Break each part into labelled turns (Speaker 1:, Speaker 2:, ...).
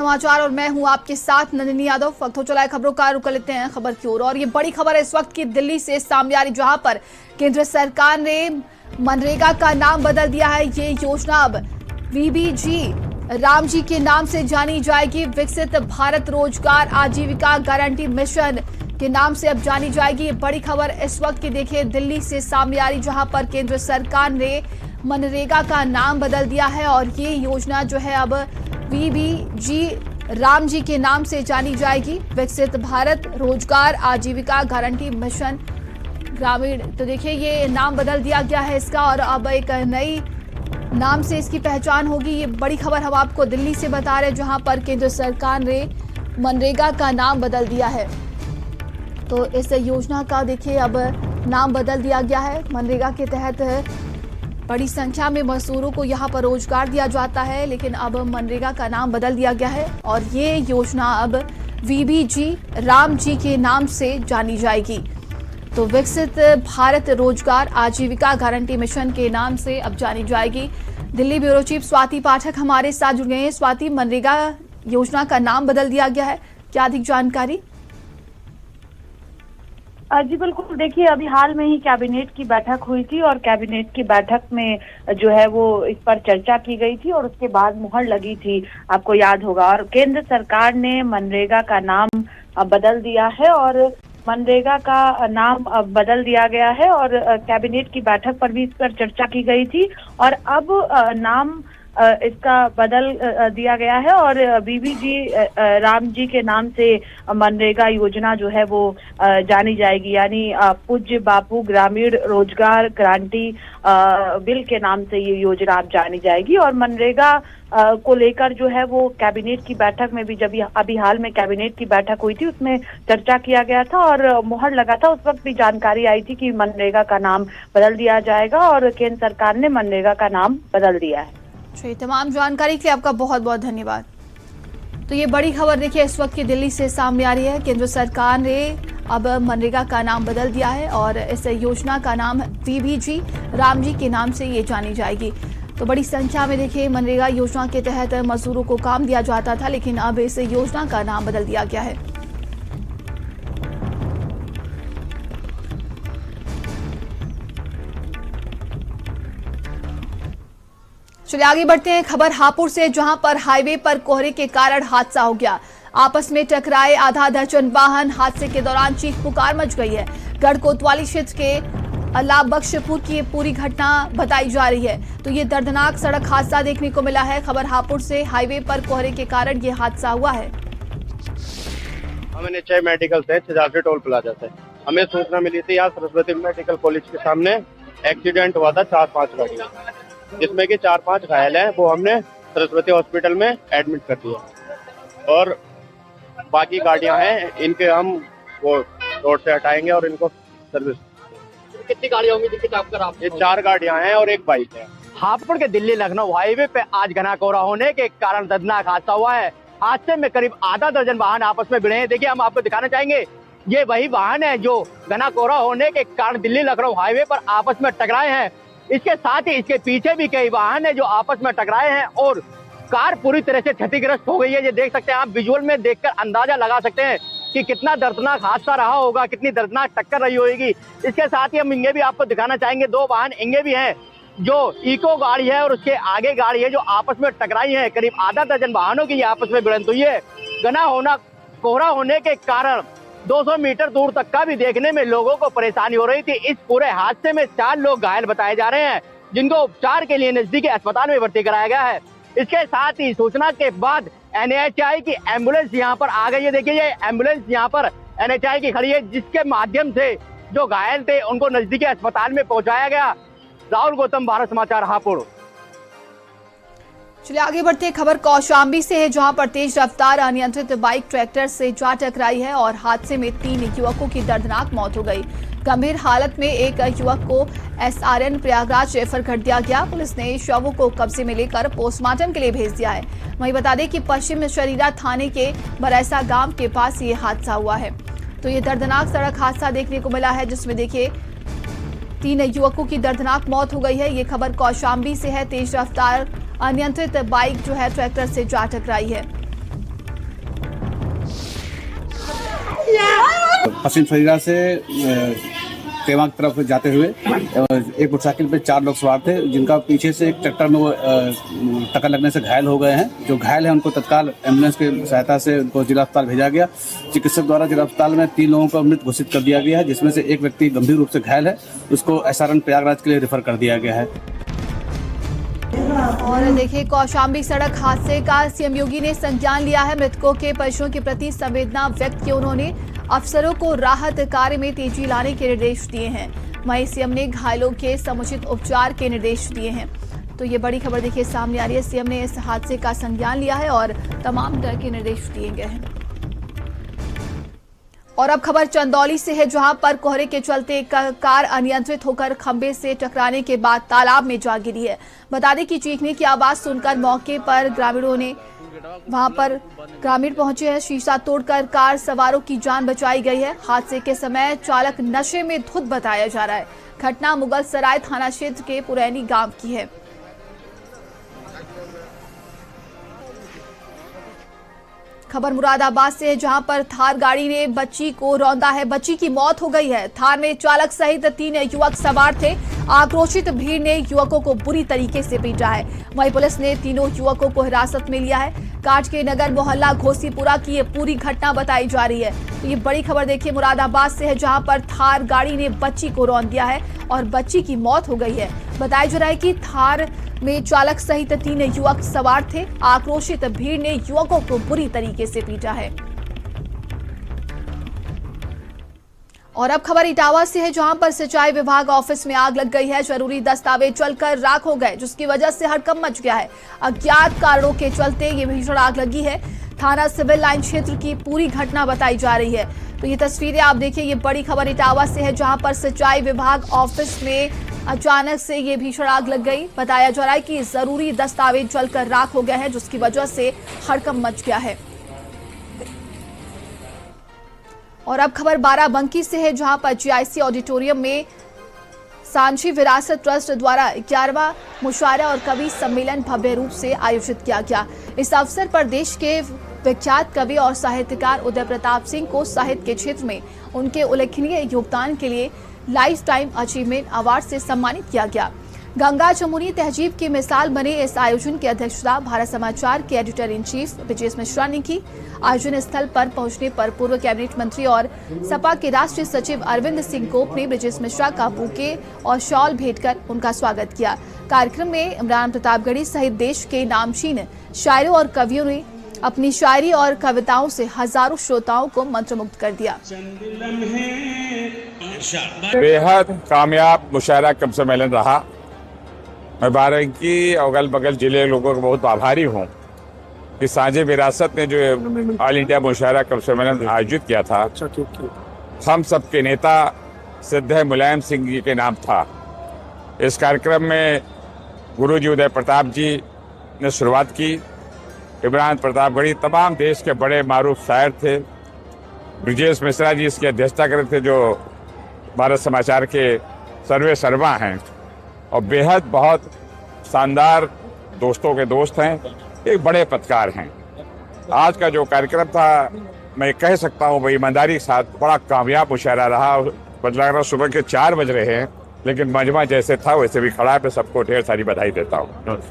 Speaker 1: समाचार और मैं हूं आपके साथ नंदिनी यादव। वक्त हो चला है खबरों का, रुक लेते हैं खबर की ओर। और ये बड़ी खबर है इस वक्त की दिल्ली से सामने आ रही, जहां पर केंद्र सरकार ने मनरेगा का नाम बदल दिया है। ये योजना अब वीबीजी राम जी के नाम से जानी जाएगी। विकसित भारत रोजगार आजीविका गारंटी मिशन के नाम से अब जानी जाएगी। ये बड़ी खबर इस वक्त की देखिए दिल्ली से सामने आ रही, जहां पर केंद्र सरकार ने मनरेगा का नाम बदल दिया है और ये योजना जो है अब वीबीजी राम जी के नाम से जानी जाएगी। विकसित भारत रोजगार आजीविका गारंटी मिशन ग्रामीण। तो देखिए ये नाम बदल दिया गया है इसका और अब एक नई नाम से इसकी पहचान होगी। ये बड़ी खबर हम आपको दिल्ली से बता रहे हैं, जहां पर केंद्र सरकार ने मनरेगा का नाम बदल दिया है। तो इस योजना का देखिए अब नाम बदल दिया गया है। मनरेगा के तहत बड़ी संख्या में मजदूरों को यहाँ पर रोजगार दिया जाता है, लेकिन अब मनरेगा का नाम बदल दिया गया है और ये योजना अब वीबीजी राम जी के नाम से जानी जाएगी। तो विकसित भारत रोजगार आजीविका गारंटी मिशन के नाम से अब जानी जाएगी। दिल्ली ब्यूरो चीफ स्वाति पाठक हमारे साथ जुड़ गए हैं। स्वाति, मनरेगा योजना का नाम बदल दिया गया है, क्या अधिक जानकारी?
Speaker 2: जी बिल्कुल, देखिए अभी हाल में ही कैबिनेट की बैठक हुई थी और कैबिनेट की बैठक में जो है वो इस पर चर्चा की गई थी और उसके बाद मुहर लगी थी, आपको याद होगा। और केंद्र सरकार ने मनरेगा का नाम बदल दिया है और मनरेगा का नाम बदल दिया गया है और कैबिनेट की बैठक पर भी इस पर चर्चा की गई थी और अब नाम इसका बदल दिया गया है और वीबीजी राम जी के नाम से मनरेगा योजना जो है वो जानी जाएगी। यानी पूज्य बापू ग्रामीण रोजगार गारंटी बिल के नाम से ये योजना अब जानी जाएगी। और मनरेगा को लेकर जो है वो कैबिनेट की बैठक में भी, जब अभी हाल में कैबिनेट की बैठक हुई थी उसमें चर्चा किया गया था और मुहर लगा था। उस वक्त भी जानकारी आई थी कि मनरेगा का नाम बदल दिया जाएगा और केंद्र सरकार ने मनरेगा का नाम बदल दिया है।
Speaker 1: तमाम जानकारी के लिए आपका बहुत बहुत धन्यवाद। तो ये बड़ी खबर देखिए इस वक्त की दिल्ली से सामने आ रही है। केंद्र सरकार ने अब मनरेगा का नाम बदल दिया है और इस योजना का नाम वीबीजी राम जी के नाम से ये जानी जाएगी। तो बड़ी संख्या में देखिए मनरेगा योजना के तहत मजदूरों को काम दिया जाता था, लेकिन अब इस योजना का नाम बदल दिया गया है। चलिए आगे बढ़ते हैं खबर हापुड़ से, जहां पर हाईवे पर कोहरे के कारण हादसा हो गया। आपस में टकराए आधा दर्जन वाहन। हादसे के दौरान चीख पुकार मच गई है। गढ़ कोतवाली क्षेत्र के अल्लाह बख्शपुर की ये पूरी घटना बताई जा रही है। तो ये दर्दनाक सड़क हादसा देखने को मिला है। खबर हापुड़ से, हाईवे पर कोहरे के कारण ये हादसा हुआ है।
Speaker 3: हमें निश्चय मेडिकल से छजाफी टोल प्लाजा से हमें सूचना मिली थी, यहाँ सरस्वती मेडिकल कॉलेज के सामने एक्सीडेंट हुआ था 4-5 गाड़ियों, जिसमें कि 4-5 घायल हैं। वो हमने सरस्वती हॉस्पिटल में एडमिट कर दिया और बाकी गाड़ियां हैं इनके हम वो रोड से हटाएंगे और इनको सर्विस।
Speaker 4: कितनी गाड़ियां होंगी जिनकी टक्कर आप?
Speaker 3: ये 4 गाड़ियां हैं और एक बाइक है।
Speaker 4: हापुड़ के दिल्ली लखनऊ हाईवे पे आज घना कोहरा होने के कारण दर्दनाक हादसा हुआ है। हादसे में करीब आधा दर्जन वाहन आपस में भिड़े हैं। देखिए हम आपको दिखाना चाहेंगे, ये वही वाहन है जो घना कोहरा होने के कारण दिल्ली लखनऊ हाईवे पर आपस में टकराए हैं। इसके साथ ही इसके पीछे भी कई वाहन है जो आपस में टकराए हैं और कार पूरी तरह से क्षतिग्रस्त हो गई है। ये देख सकते हैं आप, विजुअल में देखकर अंदाजा लगा सकते हैं कि कितना दर्दनाक हादसा रहा होगा, कितनी दर्दनाक टक्कर रही होगी। इसके साथ ही हम इंगे भी आपको दिखाना चाहेंगे, 2 वाहन इंगे भी हैं, जो इको गाड़ी है और उसके आगे गाड़ी है जो आपस में टकराई है। करीब आधा दर्जन वाहनों की आपस में भिड़ंत हुई है। घना कोहरा होने के कारण 200 मीटर दूर तक का भी देखने में लोगों को परेशानी हो रही थी। इस पूरे हादसे में 4 लोग घायल बताए जा रहे हैं, जिनको उपचार के लिए नजदीकी अस्पताल में भर्ती कराया गया है। इसके साथ ही सूचना के बाद NHI की एम्बुलेंस यहां पर आ गई है। देखिए ये एम्बुलेंस यहां पर NHI की खड़ी है, जिसके माध्यम से जो घायल थे उनको नजदीकी अस्पताल में पहुंचाया गया। राहुल गौतम, भारत समाचार, हापुड़।
Speaker 1: चलिए आगे बढ़ते हैं, खबर कौशाम्बी से है, जहां पर तेज रफ्तार अनियंत्रित बाइक ट्रैक्टर से जा टकराई है और हादसे में 3 युवकों की दर्दनाक मौत हो गई। गंभीर हालत में एक युवक को SRN प्रयागराज रेफर कर दिया गया। पुलिस ने शवों को कब्जे में लेकर पोस्टमार्टम के लिए भेज दिया है। वहीं बता दें कि पश्चिम शरीरा थाने के बरैसा गांव के पास ये हादसा हुआ है। तो ये दर्दनाक सड़क हादसा देखने को मिला है, जिसमें देखिए 3 युवकों की दर्दनाक मौत हो गई है। ये खबर कौशाम्बी से है। तेज रफ्तार अनियंत्रित बाइक जो है ट्रैक्टर से जा टकराई है।
Speaker 5: पश्चिम फरीदा से तेवांग तरफ जाते हुए एक मोटरसाइकिल पे 4 लोग सवार थे, जिनका पीछे से एक ट्रैक्टर में वो टक्कर लगने से घायल हो गए हैं। जो घायल है उनको तत्काल एम्बुलेंस की सहायता से उनको जिला अस्पताल भेजा गया। चिकित्सक द्वारा जिला अस्पताल में 3 लोगों को मृत घोषित कर दिया गया है, जिसमें से एक व्यक्ति गंभीर रूप से घायल है, उसको SRN प्रयागराज के लिए रेफर कर दिया गया है।
Speaker 1: और देखिए, कौशाम्बी सड़क हादसे का सीएम योगी ने संज्ञान लिया है। मृतकों के परिजनों के प्रति संवेदना व्यक्त की उन्होंने अफसरों को राहत कार्य में तेजी लाने के निर्देश दिए हैं। वहीं सीएम ने घायलों के समुचित उपचार के निर्देश दिए हैं। तो ये बड़ी खबर देखिए सामने आ रही है। सीएम ने इस हादसे का संज्ञान लिया है और तमाम तरह के निर्देश दिए गए हैं। और अब खबर चंदौली से है, जहां पर कोहरे के चलते एक कार अनियंत्रित होकर खंबे से टकराने के बाद तालाब में जा गिरी है। बता दें कि चीखने की आवाज सुनकर मौके पर ग्रामीण पहुंचे हैं। शीशा तोड़कर कार सवारों की जान बचाई गई है। हादसे के समय चालक नशे में धुत बताया जा रहा है। घटना मुगल सराय थाना क्षेत्र के पुरैनी गांव की है। खबर मुरादाबाद से है, जहां पर थार गाड़ी ने बच्ची को रौंदा है। बच्ची की मौत हो गई है। थार में चालक सहित 3 युवक सवार थे। आक्रोशित भीड़ ने युवकों को बुरी तरीके से पीटा है। वहीं पुलिस ने तीनों युवकों को हिरासत में लिया है। काट के नगर मोहल्ला घोसीपुरा की ये पूरी घटना बताई जा रही है। तो ये बड़ी खबर देखिए मुरादाबाद से है, जहां पर थार गाड़ी ने बच्ची को रौंद दिया है और बच्ची की मौत हो गई है। बताया जा रहा है कि थार में चालक सहित 3 युवक सवार थे। आक्रोशित भीड़ ने युवकों को बुरी तरीके से पीटा है। और अब खबर इटावा से है, जहां पर सिंचाई विभाग ऑफिस में आग लग गई है। जरूरी दस्तावेज जलकर राख हो गए, जिसकी वजह से हड़कंप मच गया है। अज्ञात कारणों के चलते ये भीषण आग लगी है। थाना सिविल लाइन क्षेत्र की पूरी घटना बताई जा रही है। तो ये तस्वीरें आप देखिए, ये बड़ी खबर इटावा से है, जहां पर सिंचाई विभाग ऑफिस में अचानक से ये भीषण आग लग गई। बताया जा रहा है कि जरूरी दस्तावेज जलकर राख हो गए हैं, जिसकी वजह से हड़कंप मच गया है। और अब खबर बाराबंकी से है, जहां पर GIC ऑडिटोरियम में सांची विरासत ट्रस्ट द्वारा 11वां मुशायरा और कवि सम्मेलन भव्य रूप से आयोजित किया गया। इस अवसर पर देश के विख्यात कवि और साहित्यकार उदय प्रताप सिंह को साहित्य के क्षेत्र में उनके उल्लेखनीय योगदान के लिए लाइफ टाइम अचीवमेंट अवार्ड से सम्मानित किया गया। गंगा जमुनी तहजीब की मिसाल बने इस आयोजन की अध्यक्षता भारत समाचार के editor in chief Brajesh Mishra ने की। आयोजन स्थल पर पहुंचने पर पूर्व कैबिनेट मंत्री और सपा के राष्ट्रीय सचिव अरविंद सिंह गोप ने ब्रजेश मिश्रा का बुके और शॉल भेंट कर उनका स्वागत किया। कार्यक्रम में इमरान प्रतापगढ़ी सहित देश के नामचीन शायरों और कवियों ने अपनी शायरी और कविताओं से हजारों श्रोताओं को मंत्रमुग्ध कर दिया।
Speaker 6: बेहद कामयाब मुशायरा कवि सम्मेलन रहा। मैं बाराबंकी अगल बगल जिले के लोगों को बहुत आभारी हूँ कि सांची विरासत ने जो ऑल इंडिया मुशायरा कवि सम्मेलन आयोजित किया था, हम सबके नेता सिद्ध मुलायम सिंह जी के नाम था। इस कार्यक्रम में गुरुजी उदय प्रताप जी ने शुरुआत की। इमरान प्रतापगढ़ी तमाम देश के बड़े मारूफ शायर थे। ब्रजेश मिश्रा जी इसकी अध्यक्षता कर रहे थे, जो भारत समाचार के सर्वे सर्वा हैं और बेहद बहुत शानदार दोस्तों के दोस्त हैं, एक बड़े पत्रकार हैं। आज का जो कार्यक्रम था, मैं कह सकता हूँ भाई ईमानदारी के साथ बड़ा कामयाब मुशायरा रहा। बदला सुबह के 4 बज रहे हैं, लेकिन मजमा जैसे था वैसे भी खड़ा है। मैं सबको ढेर सारी बधाई देता हूँ।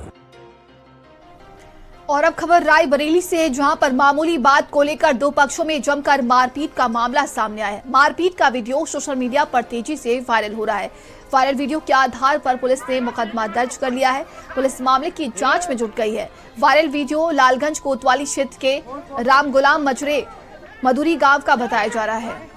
Speaker 1: और अब खबर रायबरेली से है, जहां पर मामूली बात को लेकर 2 पक्षों में जमकर मारपीट का मामला सामने आया है। मारपीट का वीडियो सोशल मीडिया पर तेजी से वायरल हो रहा है। वायरल वीडियो के आधार पर पुलिस ने मुकदमा दर्ज कर लिया है। पुलिस मामले की जांच में जुट गई है। वायरल वीडियो लालगंज कोतवाली क्षेत्र के राम गुलाम मजरे मधुरी गांव का बताया जा रहा है।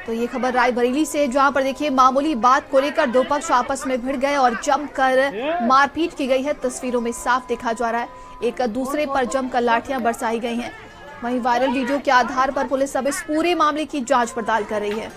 Speaker 1: तो ये खबर रायबरेली से, जहां पर देखिए मामूली बात को लेकर 2 पक्ष आपस में भिड़ गए और जमकर मारपीट की गई है। तस्वीरों में साफ देखा जा रहा है, एक दूसरे पर जमकर लाठियां बरसाई गई हैं। वहीं वायरल वीडियो के आधार पर पुलिस अब इस पूरे मामले की जांच पड़ताल कर रही है।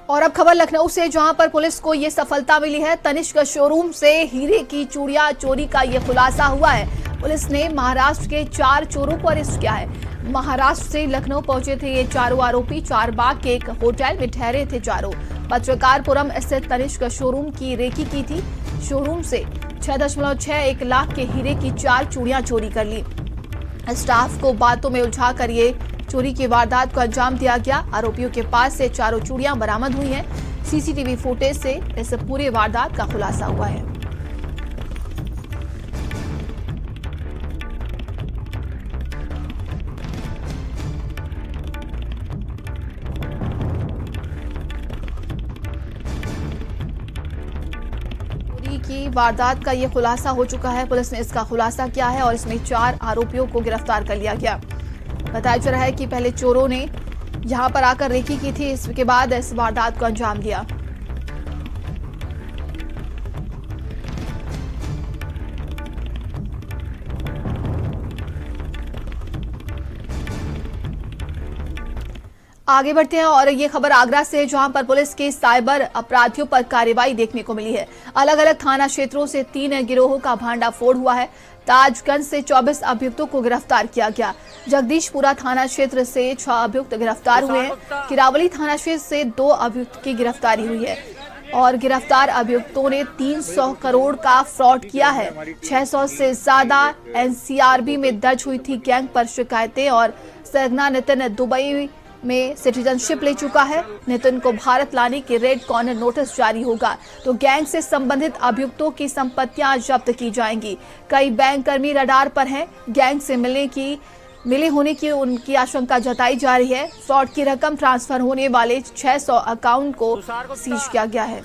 Speaker 1: और अब खबर लखनऊ से, जहां पर पुलिस को ये सफलता मिली है। तनिष्क शोरूम से हीरे की चूड़ियां चोरी का ये खुलासा हुआ है। पुलिस ने महाराष्ट्र के 4 चोरों को अरेस्ट किया है। महाराष्ट्र से लखनऊ पहुंचे थे ये चारों आरोपी। चारबाग के एक होटल में ठहरे थे चारों। पत्रकारपुरम स्थित तनिष्क शोरूम की रेकी की थी। शोरूम से 6.61 लाख के हीरे की 4 चूड़ियां चोरी कर ली। स्टाफ को बातों में उलझाकर ये चोरी की वारदात को अंजाम दिया गया। आरोपियों के पास से चारों चूड़ियां बरामद हुई हैं। सीसीटीवी फुटेज से इस पूरे वारदात का खुलासा हुआ है। की वारदात का ये खुलासा हो चुका है। पुलिस ने इसका खुलासा किया है और इसमें 4 आरोपियों को गिरफ्तार कर लिया गया। बताया जा रहा है कि पहले चोरों ने यहां पर आकर रेकी की थी, इसके बाद इस वारदात को अंजाम दिया। आगे बढ़ते हैं और ये खबर आगरा से है, जहां पर पुलिस के साइबर अपराधियों पर कार्रवाई देखने को मिली है। अलग अलग थाना क्षेत्रों से 3 गिरोहों का भांडाफोड़ हुआ है। ताजगंज से 24 अभियुक्तों को गिरफ्तार किया गया। जगदीशपुरा थाना क्षेत्र से 6 अभियुक्त गिरफ्तार हुए हैं। किरावली थाना क्षेत्र से 2 अभियुक्त की गिरफ्तारी हुई है और गिरफ्तार अभियुक्तों ने 300 करोड़ का फ्रॉड किया है। 600 से ज्यादा एनसीआरबी में दर्ज हुई थी गैंग पर शिकायतें। और सरगना नितिन दुबई में सिटीजनशिप ले चुका है। नितिन को भारत लाने के रेड कॉर्नर नोटिस जारी होगा तो गैंग से संबंधित अभियुक्तों की संपत्तियां जब्त की जाएंगी। कई बैंक कर्मी रडार पर हैं। गैंग से मिले होने की उनकी आशंका जताई जा रही है। फ्रॉड की रकम ट्रांसफर होने वाले 600 अकाउंट को सीज किया गया है।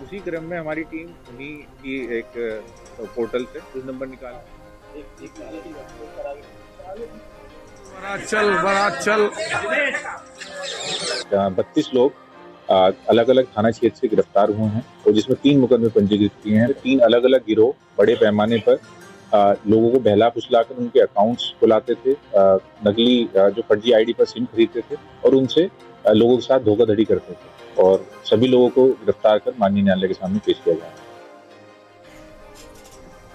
Speaker 7: उसी क्रम में हमारी टीम उन्हीं की एक पोर्टल से कुछ नंबर निकाला।
Speaker 6: बड़ा चल
Speaker 7: 32 लोग अलग अलग थाना क्षेत्र से गिरफ्तार हुए हैं और जिसमें 3 मुकदमे पंजीकृत किए हैं। 3 अलग अलग गिरोह बड़े पैमाने पर लोगों को बहला फुसलाकर उनके अकाउंट्स खुलाते थे, नकली जो फर्जी आईडी पर सिम खरीदते थे और उनसे लोगों के साथ धोखाधड़ी करते थे और सभी लोगों को गिरफ्तार कर माननीय न्यायालय के सामने पेश किया जाएगा।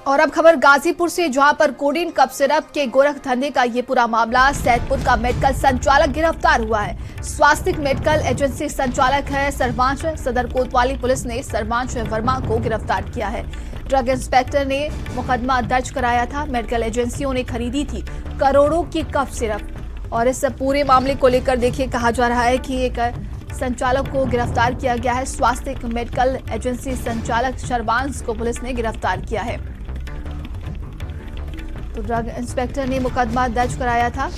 Speaker 1: और अब खबर गाजीपुर से, जहां पर कोडीन कफ सिरप के गोरख धंधे का ये पूरा मामला। सैदपुर का मेडिकल संचालक गिरफ्तार हुआ है। स्वास्तिक मेडिकल एजेंसी संचालक है सर्वांश। सदर कोतवाली पुलिस ने सर्वांश वर्मा को गिरफ्तार किया है। ड्रग इंस्पेक्टर ने मुकदमा दर्ज कराया था। मेडिकल एजेंसियों ने खरीदी थी करोड़ों की कफ सिरप। और इस पूरे मामले को लेकर देखिए, कहा जा रहा है कि एक संचालक को गिरफ्तार किया गया है। स्वास्तिक मेडिकल एजेंसी संचालक सर्वांश को पुलिस ने गिरफ्तार किया है। तो ड्रग इंस्पेक्टर ने मुकदमा दर्ज कराया था।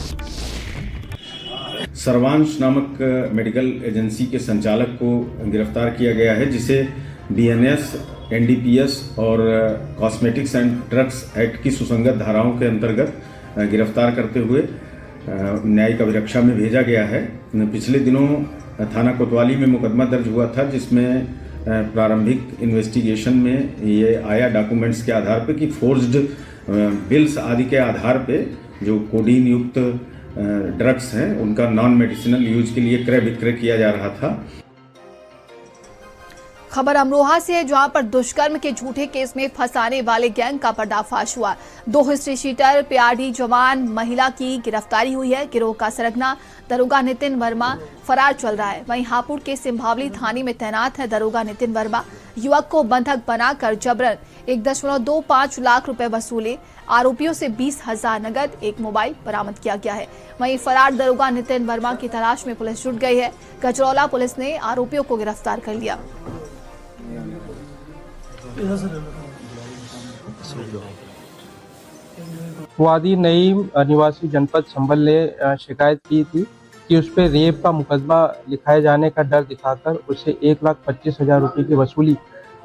Speaker 8: सर्वांश नामक मेडिकल एजेंसी के संचालक को गिरफ्तार किया गया है, जिसे बीएनएस, एनडीपीएस और कॉस्मेटिक्स एंड ड्रग्स एक्ट की सुसंगत धाराओं के अंतर्गत गिरफ्तार करते हुए न्यायिक अभिरक्षा में भेजा गया है। पिछले दिनों थाना कोतवाली में मुकदमा दर्ज हुआ था, जिसमें प्रारंभिक इन्वेस्टिगेशन में ये आया डॉक्यूमेंट्स के आधार पर कि फोर्ज्ड बिल्स आदि के आधार पे जो कोडीन युक्त ड्रग्स हैं उनका नॉन मेडिसिनल यूज के लिए क्रय विक्रय किया जा रहा था।
Speaker 1: खबर अमरोहा से है, जहां पर दुष्कर्म के झूठे केस में फंसाने वाले गैंग का पर्दाफाश हुआ। 2 हिस्ट्री शीटर पीआरडी जवान महिला की गिरफ्तारी हुई है। गिरोह का सरगना दरोगा नितिन वर्मा फरार चल रहा है। वहीं हापुड़ के सिंभावली थाने में तैनात है दरोगा नितिन वर्मा। युवक को बंधक बनाकर जबरन 1.25 लाख रुपए वसूले। आरोपियों से 20,000 नगद, 1 मोबाइल बरामद किया गया है। वहीं फरार दरोगा नितिन वर्मा की तलाश में पुलिस जुट गई है। गजरौला पुलिस ने आरोपियों को गिरफ्तार कर लिया।
Speaker 9: वादी नईम निवासी जनपद संभल ने शिकायत की थी कि उस पर रेप का मुकदमा लिखाए जाने का डर दिखाकर उसे 1,25,000 रुपये की वसूली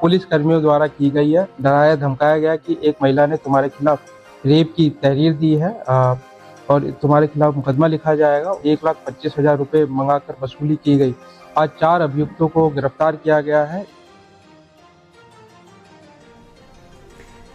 Speaker 9: पुलिस कर्मियों द्वारा की गई है। डराया धमकाया गया कि एक महिला ने तुम्हारे खिलाफ रेप की तहरीर दी है और तुम्हारे खिलाफ मुकदमा लिखा जाएगा। 1,25,000 रुपये मंगाकर वसूली की गई। आज 4 अभियुक्तों को गिरफ्तार किया गया है।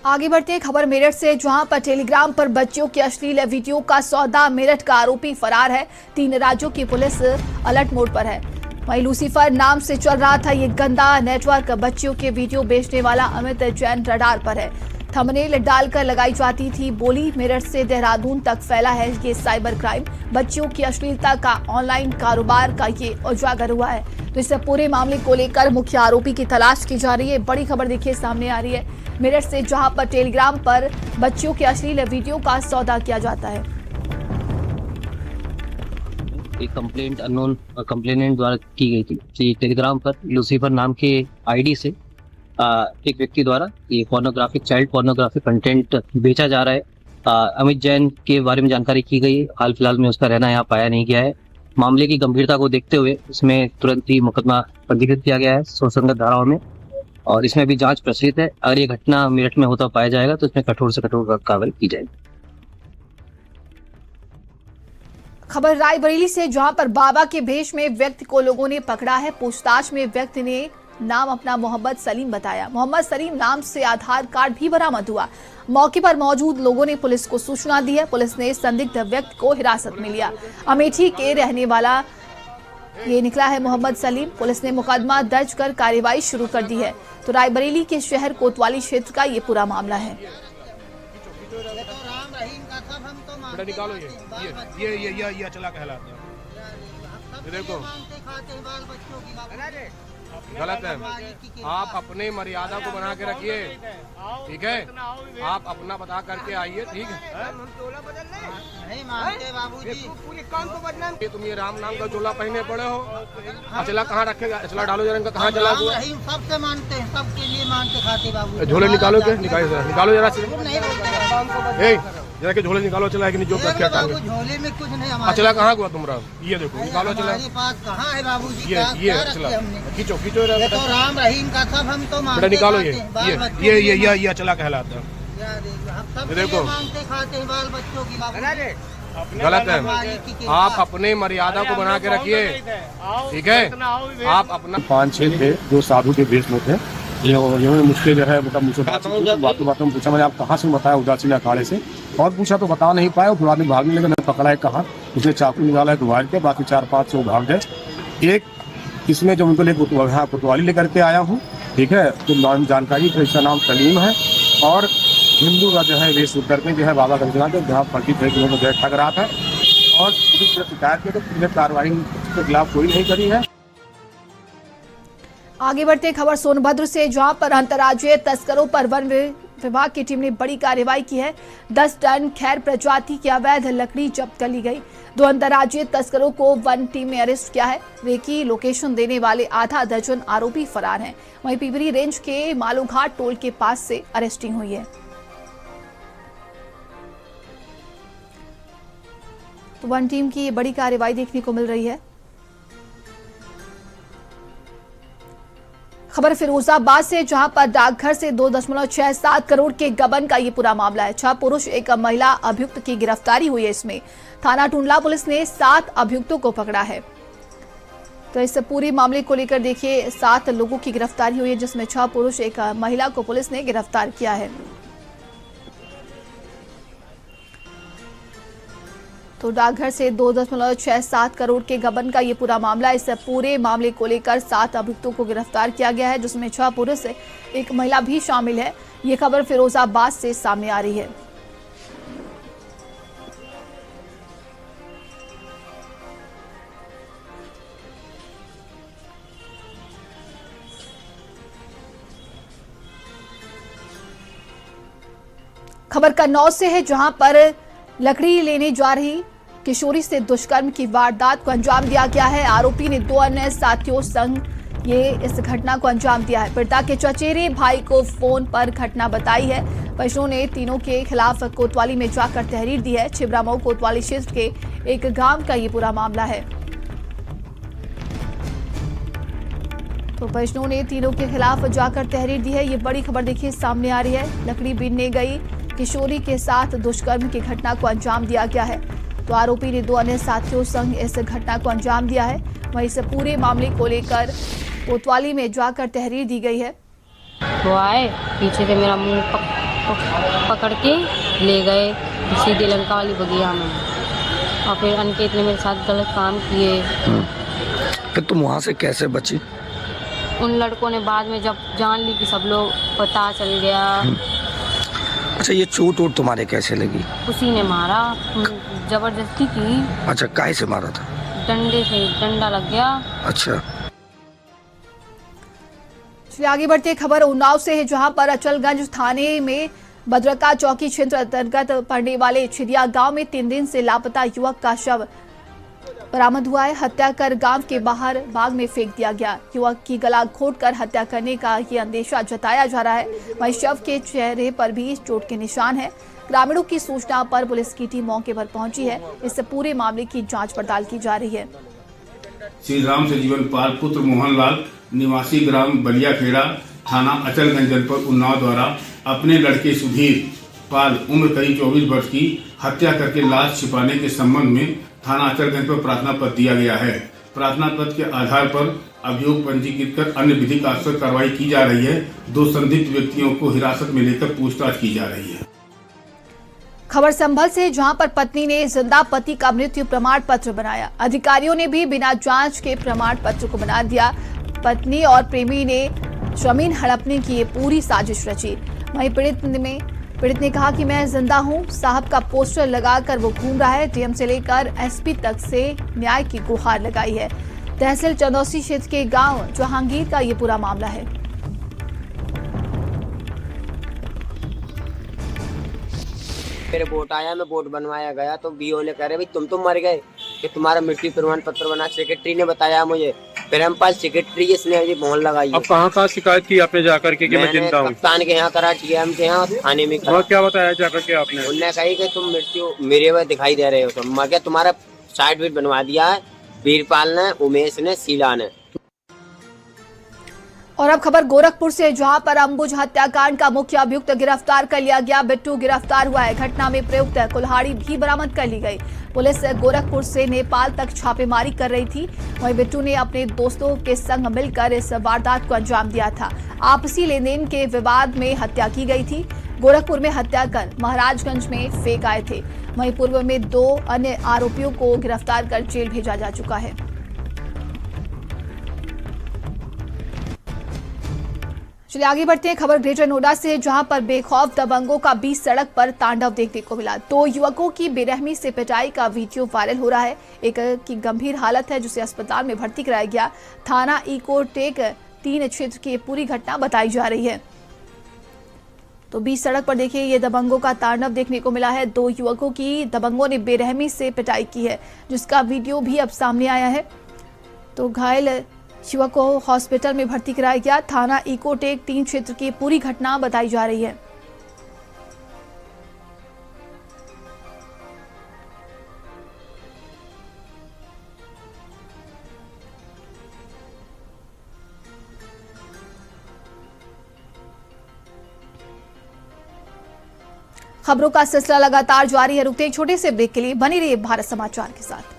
Speaker 1: आगे बढ़ते हैं खबर मेरठ से, जहां पर टेलीग्राम पर बच्चियों के अश्लील वीडियो का सौदा। मेरठ का आरोपी फरार है। 3 राज्यों की पुलिस अलर्ट मोड पर है। वहीं लूसीफर नाम से चल रहा था ये गंदा नेटवर्क। बच्चियों के वीडियो बेचने वाला अमित जैन रडार पर है। थंबनेल डालकर लगाई जाती थी बोली। मेरठ से देहरादून तक फैला है ये साइबर क्राइम। बच्चियों की अश्लीलता का ऑनलाइन कारोबार का ये उजागर हुआ है। तो इस पूरे मामले को लेकर मुख्य आरोपी की तलाश की जा रही है। बड़ी खबर देखिए सामने आ रही है मेरठ से, जहां पर टेलीग्राम पर बच्चियों के अश्लील वीडियो का सौदा किया जाता है।
Speaker 10: एक कंप्लेंट अननोन कंप्लेनेंट द्वारा की गई थी। टेलीग्राम पर लूसीफर नाम के आईडी से एक व्यक्ति द्वारा ये पोर्नोग्राफिक चाइल्ड पोर्नोग्राफिक कंटेंट बेचा जा रहा है। अमित जैन के बारे में जानकारी की गई है। हाल फिलहाल में उसका रहना यहाँ पाया नहीं गया है। मामले की गंभीरता को देखते हुए इसमें तुरंत ही मुकदमा पंजीकृत किया गया है सुसंगत धाराओं में, और इसमें भी जांच प्रचलित है। अगर ये घटना मेरठ में होता पाया जाएगा तो इसमें कठोर से कठोर कार्रवाई की जाएगी।
Speaker 1: खबर रायबरेली से, जहां पर बाबा के भेष में व्यक्ति को लोगों ने पकड़ा है। पूछताछ में व्यक्ति ने नाम अपना मोहम्मद सलीम बताया। मोहम्मद सलीम नाम से आधार कार्ड भी बरामद हुआ। मौके पर मौजूद लोगों ने पुलिस को सूचना दी है। पुलिस ने संदिग्ध व्यक्ति को हिरासत में लिया। अमेठी के रहने वाला ये निकला है मोहम्मद सलीम। पुलिस ने मुकदमा दर्ज कर कार्रवाई शुरू कर दी है। तो रायबरेली के शहर कोतवाली क्षेत्र का ये पूरा मामला है।
Speaker 11: निकालो ये चला कहलाता है। देखो गलत है। आप अपने मर्यादा को बना के रखिए, ठीक है। आप अपना बता करके आइए, ठीक है। नहीं मानते बाबूजी। तुम ये राम नाम का झोला पहने पड़े हो। अचला कहाँ रखेगा? अचला डालो जरा, इनका कहाँ चला हुआ? सबसे मानते हैं, सबके लिए मानते खाते बाबू। झोले निकालो के निकालो जरा जरा के झोले निकालो। चला कि नहीं जो क्या झोले में कुछ नहीं। अचला कहाँ हुआ तुम्हारा? ये देखो निकालो चला। कहाँ है बाबूजी? ये अचला खींचो खींचो। तो राम रहीम का सब हम तो मानते। निकालो ये अचला कहलाता है। देखो मानते खाते बाल बच्चों की बाबू। गलत है। आप अपने मर्यादा को बना के रखिए, ठीक है। आप अपना
Speaker 12: 5-6 थे जो साधु के भेष में थे। ये मुझसे जो है मतलब मुझसे बातों में पूछा। मैंने आप कहाँ से बताया? उदासीन अखाड़े से। और पूछा तो बता नहीं पाया। फिर आदमी भागने लगा। मैं पकड़ा है कहाँ, उसने चाकू निकाला है दुआर के। बाकी 4-5 लोग भाग गए। एक इसमें जो उनको लेकर कोतवाली लेकर के आया हूँ, ठीक है। तो नाम जानकारी तो इसका नाम सलीम है और हिंदू का जो है वेश करके जो है बाबा गंजना के जहाँ पट्टी लोगों को ठग रहा था। और पुलिस ने शिकायत की तो पुलिस कार्रवाई के खिलाफ कोई नहीं करी है।
Speaker 1: आगे बढ़ते खबर सोनभद्र से, जहां पर अंतर्राज्यीय तस्करों पर वन विभाग की टीम ने बड़ी कार्रवाई की है। 10 टन खैर प्रजाति की अवैध लकड़ी जब्त कर ली गई। 2 अंतर्राज्यीय तस्करों को वन टीम ने अरेस्ट किया है। वे की लोकेशन देने वाले आधा दर्जन आरोपी फरार हैं। वहीं पिपरी रेंज के मालूघाट टोल के पास से अरेस्टिंग हुई है। तो वन टीम की बड़ी कार्रवाई देखने को मिल रही है। खबर फिरोजाबाद से, जहां पर डाकघर से 2.67 करोड़ के गबन का ये पूरा मामला है। 6 पुरुष एक महिला अभियुक्त की गिरफ्तारी हुई है। इसमें थाना टुंडला पुलिस ने 7 अभियुक्तों को पकड़ा है। तो इस पूरे मामले को लेकर देखिए 7 लोगों की गिरफ्तारी हुई है, जिसमें 6 पुरुष एक महिला को पुलिस ने गिरफ्तार किया है। तो डाकघर से 2.67 करोड़ के गबन का ये पूरा मामला। इस पूरे मामले को लेकर 7 अभियुक्तों को गिरफ्तार किया गया है, जिसमें 6 पुरुष एक महिला भी शामिल है। ये खबर फिरोजाबाद से सामने आ रही है। खबर कन्नौज से है, जहां पर लकड़ी लेने जा रही किशोरी से दुष्कर्म की वारदात को अंजाम दिया गया है। आरोपी ने 2 अन्य साथियों संग ये इस घटना को अंजाम दिया है। पीड़िता के चचेरे भाई को फोन पर घटना बताई है। वैष्णो ने तीनों के खिलाफ कोतवाली में जाकर तहरीर दी है। छिबरामऊ कोतवाली क्षेत्र के एक गांव का ये पूरा मामला है। तो वैष्णो ने तीनों के खिलाफ जाकर तहरीर दी है। ये बड़ी खबर देखिए सामने आ रही है। लकड़ी बीनने गई किशोरी के साथ दुष्कर्म की घटना को अंजाम दिया गया है। तो आरोपी ने 2 अन्य साथियों संग इस घटना को अंजाम दिया है। वहीं इस पूरे मामले को लेकर कोतवाली में जाकर तहरीर दी गई है।
Speaker 13: वो आए पीछे से मेरा मुंह पकड़ के ले गए सीधे लंका वाली बगिया में, और फिर अनकेत ने मेरे साथ गलत काम किए।
Speaker 14: फिर तुम वहाँ से कैसे बची?
Speaker 13: उन लड़कों ने बाद में जब जान ली कि सब लोग पता चल गया।
Speaker 14: अच्छा, ये चोट वोट तुम्हारे कैसे लगी?
Speaker 13: उसी ने मारा, जबरदस्ती की।
Speaker 14: अच्छा, काहे से मारा था?
Speaker 13: डंडे से, डंडा लग गया।
Speaker 14: अच्छा,
Speaker 1: चलिए आगे बढ़ते खबर उन्नाव से है, जहां पर अचलगंज थाने में भद्रका चौकी क्षेत्र अंतर्गत पड़ने वाले छिरिया गांव में 3 दिन से लापता युवक का शव बरामद हुआ है। हत्या कर गांव के बाहर बाग में फेंक दिया गया। युवक की गला घोंटकर हत्या करने का ये अंदेशा जताया जा रहा है। वहीं शव के चेहरे पर भी चोट के निशान है। ग्रामीणों की सूचना पर पुलिस की टीम मौके पर पहुंची है। इससे पूरे मामले की जांच पड़ताल की जा रही है।
Speaker 8: श्री राम से जीवन पाल पुत्र मोहनलाल निवासी ग्राम बलियाखेड़ा थाना अचलगंज जनपद उन्नाव द्वारा अपने लड़के सुधीर पाल उम्र करीब 24 वर्ष की हत्या करके लाश छिपाने के संबंध में थाना अचलगंज पर प्रार्थना पत्र दिया गया है। प्रार्थना पत्र के आधार पर अभियोग पंजीकृत कर अन्य विधिक कार्रवाई की जा रही है। 2 संदिग्ध व्यक्तियों को हिरासत में लेकर पूछताछ की जा रही है।
Speaker 1: खबर संभल से, जहां पर पत्नी ने जिंदा पति का मृत्यु प्रमाण पत्र बनाया। अधिकारियों ने भी बिना जांच के प्रमाण पत्र को बना दिया। पत्नी और प्रेमी ने जमीन हड़पने की ये पूरी साजिश रची। वहीं पीड़ित ने कहा कि मैं जिंदा हूं। साहब का पोस्टर लगाकर वो घूम रहा है। डीएम से लेकर एसपी तक से न्याय की गुहार लगाई है। तहसील चंदौसी क्षेत्र के गांव जहांगीर का ये पूरा मामला है।
Speaker 15: मेरे वोट आया, मैं वोट बनवाया गया तो बीओ ने कह रहे भाई तुम तो मर गए, कि तुम्हारा मृत्यु प्रमाण पत्र बना। सेक्रेटरी ने बताया मुझे, फिर हम पास सेक्रेटरी इसने ये मोहन लगाई।
Speaker 12: अब कहाँ शिकायत की आपने जाकर के कि मैं जिंदा हूँ?
Speaker 15: कप्तान के यहाँ करा, TM के यहाँ, थाने में करा।
Speaker 12: क्या बताया जाकर के आपने?
Speaker 15: उनने कही कि तुम मृत्यु मेरे में दिखाई दे रहे हो, तो मैं क्या तुम्हारा सर्टिफिकेट बनवा दिया है वीरपाल ने, उमेश ने, शीला ने।
Speaker 1: और अब खबर गोरखपुर से, जहां पर अंबुज हत्याकांड का मुख्य अभियुक्त गिरफ्तार कर लिया गया। बिट्टू गिरफ्तार हुआ है। घटना में प्रयुक्त कुल्हाड़ी भी बरामद कर ली गई। पुलिस गोरखपुर से नेपाल तक छापेमारी कर रही थी। वहीं बिट्टू ने अपने दोस्तों के संग मिलकर इस वारदात को अंजाम दिया था। आपसी लेन देन के विवाद में हत्या की गई थी। गोरखपुर में हत्या कर महाराजगंज में फेंक आए थे। वहीं पूर्व में 2 अन्य आरोपियों को गिरफ्तार कर जेल भेजा जा चुका है। चलिए आगे बढ़ते हैं। खबर ग्रेटर नोएडा से, जहां पर बेखौफ दबंगों का बीच सड़क पर तांडव देखने को मिला। 2 युवकों की बेरहमी से पिटाई का वीडियो वायरल हो रहा है। एक की गंभीर हालत है, जिसे अस्पताल में भर्ती कराया गया। थाना इकोटेक 3 क्षेत्र की पूरी घटना बताई जा रही है। तो बीच सड़क पर देखिए, ये दबंगों का तांडव देखने को मिला है। 2 युवकों की दबंगों ने बेरहमी से पिटाई की है, जिसका वीडियो भी अब सामने आया है। तो घायल युवक को हॉस्पिटल में भर्ती कराया गया। थाना इकोटेक 3 क्षेत्र की पूरी घटना बताई जा रही है। खबरों का सिलसिला लगातार जारी है। रुकते एक छोटे से ब्रेक के लिए, बने रहिए भारत समाचार के साथ।